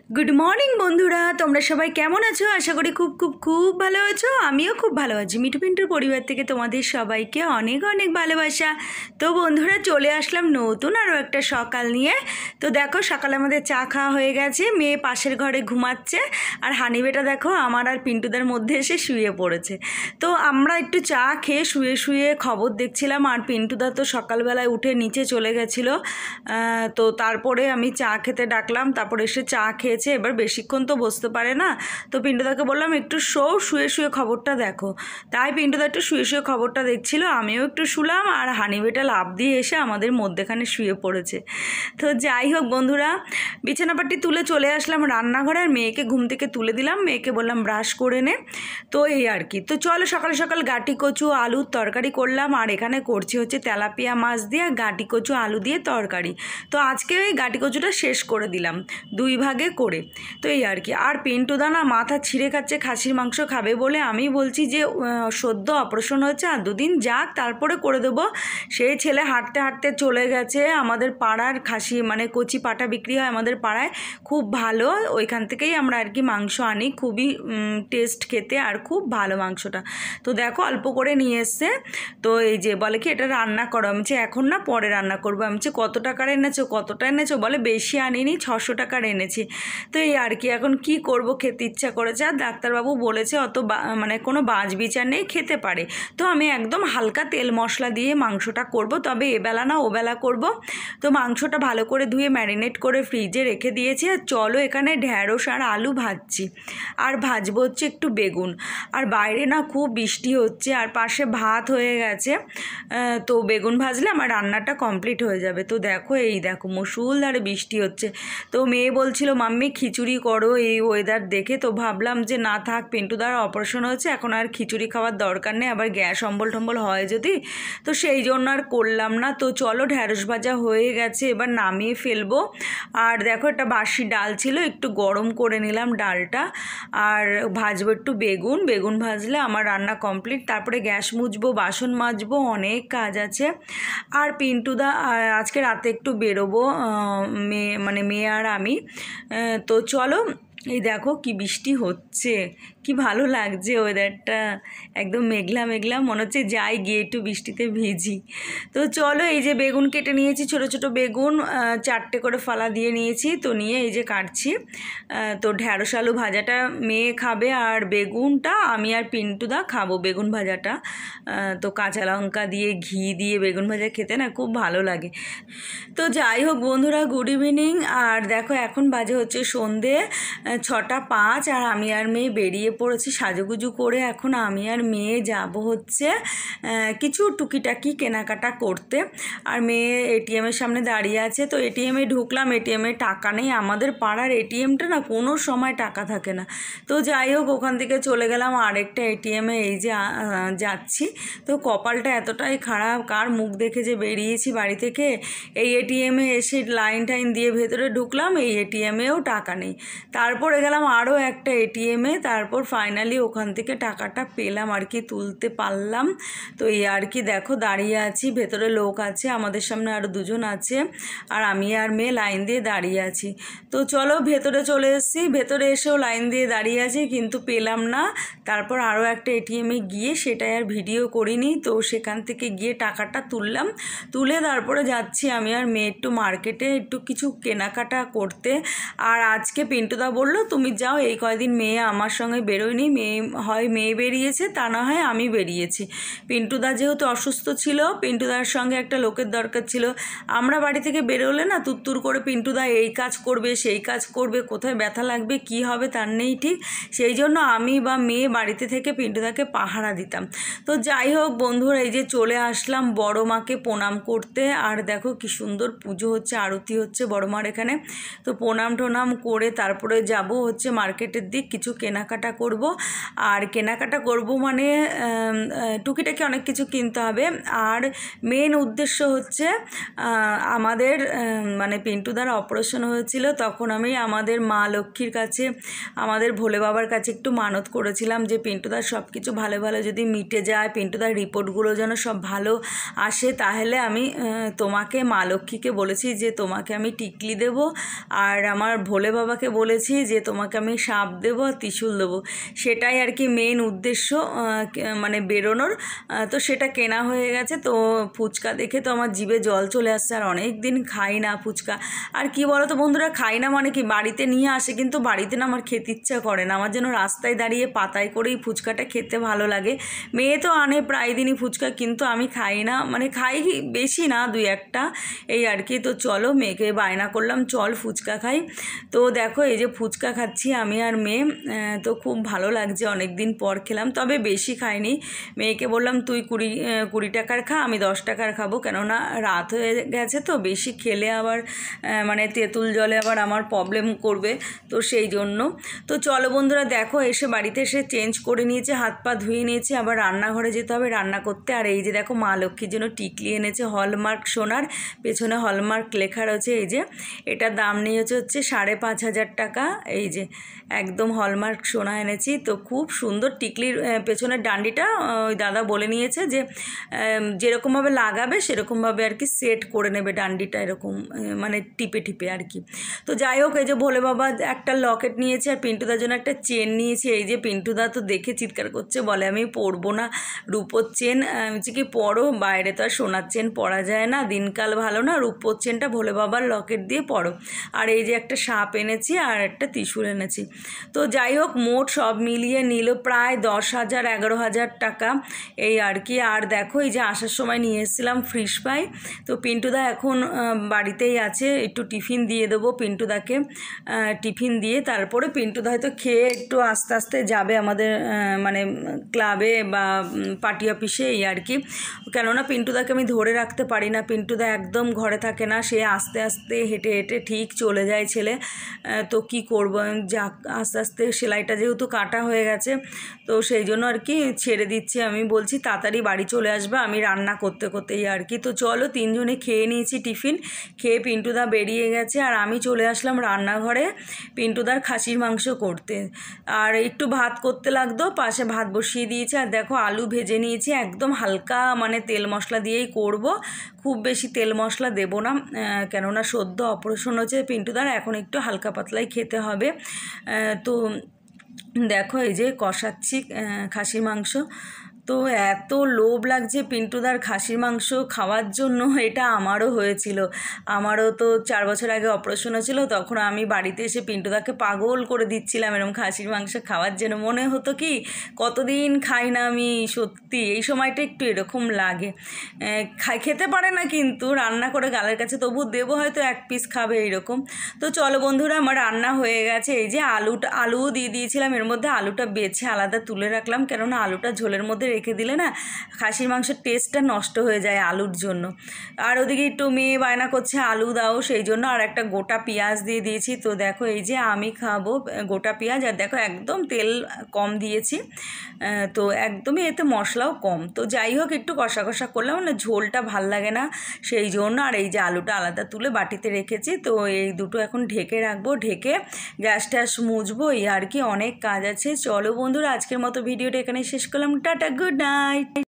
Good morning বন্ধুরা, তোমরা সবাই কেমন আছো? আশা করি খুব খুব খুব ভালো আছো। আমিও খুব ভালো আছি। মিঠু পিন্টুর পরিবার থেকে তোমাদের সবাইকে অনেক অনেক ভালোবাসা। তো বন্ধুরা, চলে আসলাম নতুন আরও একটা সকাল নিয়ে। তো দেখো, সকালে আমাদের চা খাওয়া হয়ে গেছে। মেয়ে পাশের ঘরে ঘুমাচ্ছে, আর হানিবেটা দেখো আমার আর পিন্টুদের মধ্যে এসে শুয়ে পড়েছে। তো আমরা একটু চা খেয়ে শুয়ে শুয়ে খবর দেখছিলাম, আর পিন্টুদা তো সকালবেলায় উঠে নিচে চলে গেছিলো। তো তারপরে আমি চা খেতে ডাকলাম, তারপরে এসে চা খেয়েছে। এবার বেশিক্ষণ তো বসতে পারে না, তো পিন্টুদাকে বললাম একটু শুয়ে শুয়ে খবরটা দেখো। তাই পিন্টুদা একটু শুয়ে শুয়ে খবরটা দেখছিল, আমিও একটু শুলাম, আর হানিবেটা লাফ দিয়ে এসে আমাদের মধ্যেখানে শুয়ে পড়েছে। তো যাই হোক বন্ধুরা, বিছানাপাটি তুলে চলে আসলাম রান্নাঘরে, আর মেয়েকে ঘুম থেকে তুলে দিলাম। মেয়েকে বললাম ব্রাশ করে নে। তো এই আর কি। তো চলো, সকাল সকাল গাটি কচু আলুর তরকারি করলাম, আর এখানে করছি হচ্ছে তেলাপিয়া মাছ দিয়ে গাটি কচু আলু দিয়ে তরকারি। তো আজকে ওই গাটি কচুটা শেষ করে দিলাম 2 ভাগে করে। তো এই আর কি। আর পিন্টুদা না মাথা ছিঁড়ে খাচ্ছে, খাসির মাংস খাবে বলে। আমি বলছি যে সদ্য অপারেশন হয়েছে, আর 2 দিন যাক, তারপরে করে দেবো। সেই ছেলে হাঁটতে হাঁটতে চলে গেছে। আমাদের পাড়ার খাসি মানে কচি পাটা বিক্রি হয় আমাদের পাড়ায়, খুব ভালো। ওইখান থেকেই আমরা আর কি মাংস আনি, খুবই টেস্ট খেতে, আর খুব ভালো মাংসটা। তো দেখো অল্প করে নিয়ে এসছে। তো এই যে বলে কি এটা রান্না করো। আমি এখন না, পরে রান্না করবো। আমি কত টাকার এনেছো, কতটা এনেছো? বলে বেশি আনিনি, 600 টাকার এনেছি। তো এই আর কি। এখন কি করব, খেতে ইচ্ছা করেছে, আর ডাক্তারবাবু বলেছে অত মানে কোনো বাজ বিচার নেই, খেতে পারে। তো আমি একদম হালকা তেল মশলা দিয়ে মাংসটা করব, তবে এবেলা না ওবেলা করব। তো মাংসটা ভালো করে ধুয়ে ম্যারিনেট করে ফ্রিজে রেখে দিয়েছি। আর চলো, এখানে ঢ্যাঁড়স আর আলু ভাজছি, আর ভাজবো হচ্ছে একটু বেগুন। আর বাইরে না খুব বৃষ্টি হচ্ছে, আর পাশে ভাত হয়ে গেছে। তো বেগুন ভাজলে আমার রান্নাটা কমপ্লিট হয়ে যাবে। তো দেখো, এই দেখো মুষলধারে বৃষ্টি হচ্ছে। তো মেয়ে বলছিল মাম্মি খিচুড়ি করো এই ওয়েদার দেখে। তো ভাবলাম যে না থাক, পিন্টুদার অপারেশন হচ্ছে, এখন আর খিচুড়ি খাওয়ার দরকার নেই, আবার গ্যাস অম্বল টম্বল হয় যদি। তো সেই জন্য আর করলাম না। তো চলো, ঢ্যাঁড়স ভাজা হয়ে গেছে, এবার নামিয়ে ফেলবো। আর দেখো, একটা বাসি ডাল ছিল, একটু গরম করে নিলাম ডালটা। আর ভাজবো একটু বেগুন ভাজলে আমার রান্না কমপ্লিট। তারপরে গ্যাস মুছবো, বাসন মাজবো, অনেক কাজ আছে। আর পিন্টুদা আজকে রাতে একটু বেরোবো, মেয়ে আর আমি। তো চলো, এই দেখো কি বৃষ্টি হচ্ছে, কি ভালো লাগছে ওয়েদারটা। একদম মেঘলা মেঘলা, মনে হচ্ছে যাই গিয়ে একটু বৃষ্টিতে ভিজি। তো চলো, এই যে বেগুন কেটে নিয়েছি, ছোট ছোট বেগুন 4টে করে ফালা দিয়ে নিয়েছি। তো নিয়ে এই যে কাটছি। তো ঢ্যাঁড়স আলু ভাজাটা মেয়ে খাবে, আর বেগুনটা আমি আর পিন্টুদা খাবো, বেগুন ভাজাটা। তো কাঁচা লঙ্কা দিয়ে ঘি দিয়ে বেগুন ভাজা খেতে না খুব ভালো লাগে। তো যাই হোক বন্ধুরা, গুড ইভিনিং। আর দেখো, এখন বাজে হচ্ছে সন্ধে 6:05, আর আমি আর মেয়ে বেরিয়ে পড়েছি সাজুগুজু করে। এখন আমি আর মেয়ে যাব হচ্ছে কিছু টুকিটাকি কেনাকাটা করতে। আর মেয়ে এটিএমের সামনে দাঁড়িয়ে আছে। তো এটিএমে ঢুকলাম, এটিএমে টাকা নেই। আমাদের পাড়ার এটিএমটা না কোনো সময় টাকা থাকে না। তো যাই হোক, ওখান থেকে চলে গেলাম আরেকটা এটিএমে, এই যে যাচ্ছি। তো কপালটা এতটাই খারাপ, কার মুখ দেখে যে বেরিয়েছি বাড়ি থেকে। এই এটিএমে এসে লাইন টাইন দিয়ে ভেতরে ঢুকলাম, এই এটিএমেও টাকা নেই। তারপরে গেলাম আরও একটা এটিএমে, তারপর ফাইনালি ওখান থেকে টাকাটা পেলাম আর কি, তুলতে পারলাম। তো এই আর কি। দেখো দাঁড়িয়ে আছি, ভেতরে লোক আছে, আমাদের সামনে আরও 2জন আছে, আর আমি আর মেয়ে লাইন দিয়ে দাঁড়িয়ে আছি। তো চলো, ভেতরে চলে এসেছি। ভেতরে এসেও লাইন দিয়ে দাঁড়িয়ে আছি, কিন্তু পেলাম না। তারপর আরও একটা এটিএমে গিয়ে, সেটাই আর ভিডিও করিনি। তো সেখান থেকে গিয়ে টাকাটা তুলে তারপরে যাচ্ছি আমি আর মেয়ে একটু মার্কেটে, একটু কিছু কেনাকাটা করতে। আর আজকে পিন্টুদা বলল তুমি যাও, এই কয়দিন মেয়ে আমার সঙ্গে বেরোয়নি। মেয়ে বেরিয়েছে, তা না হয় আমি বেরিয়েছি। পিন্টুদা যেহেতু অসুস্থ ছিল, পিন্টুদার সঙ্গে একটা লোকের দরকার ছিল। আমরা বাড়ি থেকে বেরোলে না তুত্তুর করে পিন্টুদা এই কাজ করবে, সেই কাজ করবে, কোথায় ব্যথা লাগবে কি হবে তার নেই ঠিক। সেই জন্য আমি বা মেয়ে বাড়িতে থেকে পিন্টুদাকে পাহারা দিতাম। তো যাই হোক বন্ধুরা, এই যে চলে আসলাম বড় মাকে প্রণাম করতে। আর দেখো কি সুন্দর পুজো হচ্ছে, আরতি হচ্ছে বড় মার এখানে। তো প্রণাম টোনাম করে তারপরে যাব যাব হচ্ছে মার্কেটের দিক, কিছু কেনাকাটা করব। আর কেনাকাটা করব মানে টুকিটাকি অনেক কিছু কিনতে হবে। আর মেন উদ্দেশ্য হচ্ছে আমাদের মানে পিন্টুদার অপারেশন হয়েছিল, তখন আমি আমাদের মা লক্ষ্মীর কাছে, আমাদের ভোলে বাবার কাছে একটু মানত করেছিলাম যে পিন্টুদার সব কিছু ভালো ভালো যদি মিটে যায়, পিন্টুদার রিপোর্টগুলো যেন সব ভালো আসে, তাহলে আমি তোমাকে মা লক্ষ্মীকে বলেছি যে তোমাকে আমি টিকলি দেব, আর আমার ভোলে বাবাকে বলেছি যে তোমাকে আমি সাপ দেবো আর ত্রিশূল দেবো। সেটাই আর কি মেন উদ্দেশ্য মানে বেরোনোর। তো সেটা কেনা হয়ে গেছে। তো ফুচকা দেখে তো আমার জিভে জল চলে আসছে, আর অনেক দিন খাই না ফুচকা। আর কি বলো তো বন্ধুরা, খাই না মানে কি, বাড়িতে নিয়ে আসে কিন্তু বাড়িতে না আমার খেতে ইচ্ছা করে না, আমার যেন রাস্তায় দাঁড়িয়ে পাতায় করেই ফুচকাটা খেতে ভালো লাগে। মেয়ে তো আনে প্রায় দিনই ফুচকা, কিন্তু আমি খাই না, মানে খাই বেশি না, দুই একটা এই আর কি। তো চলো, মেয়েকে বায়না করলাম চল ফুচকা খাই। তো দেখো এই যে ফুচকা খাচ্ছি আমি আর মেয়ে, তো খুব ভালো লাগছে, অনেক দিন পর খেলাম, তবে বেশি খাইনি। মেয়েকে বললাম তুই 20 টাকার খা, আমি 10 টাকার খাবো, কেননা রাত হয়ে গেছে তো বেশি খেলে আবার মানে তেঁতুল জলে আবার আমার প্রবলেম করবে, তো সেই জন্য। তো চলো বন্ধুরা, দেখো এসে বাড়িতে এসে চেঞ্জ করে নিয়েছে, হাত পা ধুয়ে নিয়েছে, আবার রান্নাঘরে যেতে হবে রান্না করতে। আর এই যে দেখো মা লক্ষ্মীর জন্য টিকলি এনেছে হলমার্ক সোনার, পেছনে হলমার্ক লেখা রয়েছে। এই যে এটার দাম নিয়েছে হচ্ছে 5,500 টাকা। এই যে একদম হলমার্ক সোনা এনেছি। তো খুব সুন্দর টিকলির পেছনের ডান্ডিটা ওই দাদা বলে নিয়েছে যে যেরকমভাবে লাগাবে সেরকমভাবে আর কি সেট করে নেবে ডান্ডিটা, এরকম মানে টিপে টিপে আর কি। তো যাই হোক, এই যে ভোলে বাবা একটা লকেট নিয়েছে, আর পিন্টুদার জন্য একটা চেন নিয়েছি। এই যে পিন্টুদা তো দেখে চিৎকার করছে, বলে আমি পরবো না রূপোর চেন। আমি বলছি কি পরো, বাইরে তো আর সোনার চেন পরা যায় না, দিনকাল ভালো না, রূপোর চেনটা ভোলে বাবার লকেট দিয়ে পরো। আর এই যে একটা সাপ এনেছি আর একটা ত্রিশূল এনেছি। তো যাই হোক, মোট সব মিলিয়ে নিল প্রায় 10,000 11,000 টাকা এই আর কি। আর দেখো এই যে আসার সময় নিয়ে এসেছিলাম ফিশ ফ্রাই। তো পিন্টুদা এখন বাড়িতেই আছে, একটু টিফিন দিয়ে দেবো পিন্টুদাকে, টিফিন দিয়ে তারপরে পিন্টুদা হয়তো খেয়ে একটু আস্তে আস্তে যাবে আমাদের মানে ক্লাবে বা পার্টি অফিসে এই আর কি। কেননা পিন্টুদাকে আমি ধরে রাখতে পারি না, পিন্টুদা একদম ঘরে থাকে না, সে আস্তে আস্তে হেঁটে হেঁটে ঠিক চলে যায় ছেলে। তো কি করব, যাক আস্তে আস্তে সেলাইটা যেহেতু কাটা হয়ে গেছে, তো সেই জন্য আর কি ছেড়ে দিচ্ছি। আমি বলছি তাড়াতাড়ি বাড়ি চলে আসবে আমি রান্না করতে করতেই আর কি। তো চলো, তিনজনে খেয়ে নিয়েছি টিফিন, খেয়ে পিন্টুদা বেরিয়ে গেছে, আর আমি চলে আসলাম রান্নাঘরে পিন্টুদার খাসির মাংস করতে। আর একটু ভাত করতে লাগতো, পাশে ভাত বসিয়ে দিয়েছি। আর দেখো আলু ভেজে নিয়েছি, একদম হালকা মানে তেল মশলা দিয়েই করব, খুব বেশি তেল মশলা দেবো না, কেননা সদ্য অপারেশন হচ্ছে পিন্টুদার, এখন একটু হালকা পাতলাই খেতে হবে। তো দেখো এই যে কষাচ্ছি খাসির মাংস। তো এত লোভ লাগছে পিন্টুদার খাসির মাংস খাওয়ার জন্য, এটা আমারও হয়েছিল। আমারও তো 4 বছর আগে অপারেশন হয়েছিল, তখন আমি বাড়িতে এসে পিন্টুদাকে পাগল করে দিচ্ছিলাম এরকম খাসির মাংস খাওয়ার জন্য। মনে হতো কি কতদিন খাই না আমি, সত্যি এই সময়টা একটু এরকম লাগে। খেতে পারে না কিন্তু রান্না করে গালের কাছে, তবু দেবো হয়তো 1 পিস খাবে এইরকম। তো চলো বন্ধুরা, আমার রান্না হয়ে গেছে। এই যে আলুও দিয়ে দিয়েছিলাম এর মধ্যে, আলুটা বেছে আলাদা তুলে রাখলাম, কেননা আলুটা ঝোলের মধ্যে রেখে দিলে না খাসির মাংসের টেস্টটা নষ্ট হয়ে যায় আলুর জন্য। আর ওদিকে একটু মেয়ে বায়না করছে আলু দাও, সেই জন্য আর একটা গোটা পেঁয়াজ দিয়ে দিয়েছি। তো দেখো এই যে আমি খাবো গোটা পেঁয়াজ, আর দেখো একদম তেল কম দিয়েছি, তো একদমই এতে মশলাও কম। তো যাই হোক, একটু কষা কষা করলাম, মানে ঝোলটা ভাল লাগে না সেই জন্য। আর এই যে আলুটা আলাদা তুলে বাটিতে রেখেছি, তো এই দুটো এখন ঢেকে রাখবো, ঢেকে গ্যাস ট্যাস মুছবো এই আর কি, অনেক কাজ আছে। চলো বন্ধুরা, আজকের মতো ভিডিওটা এখানে শেষ করলাম, টাটা, গুড নাইট।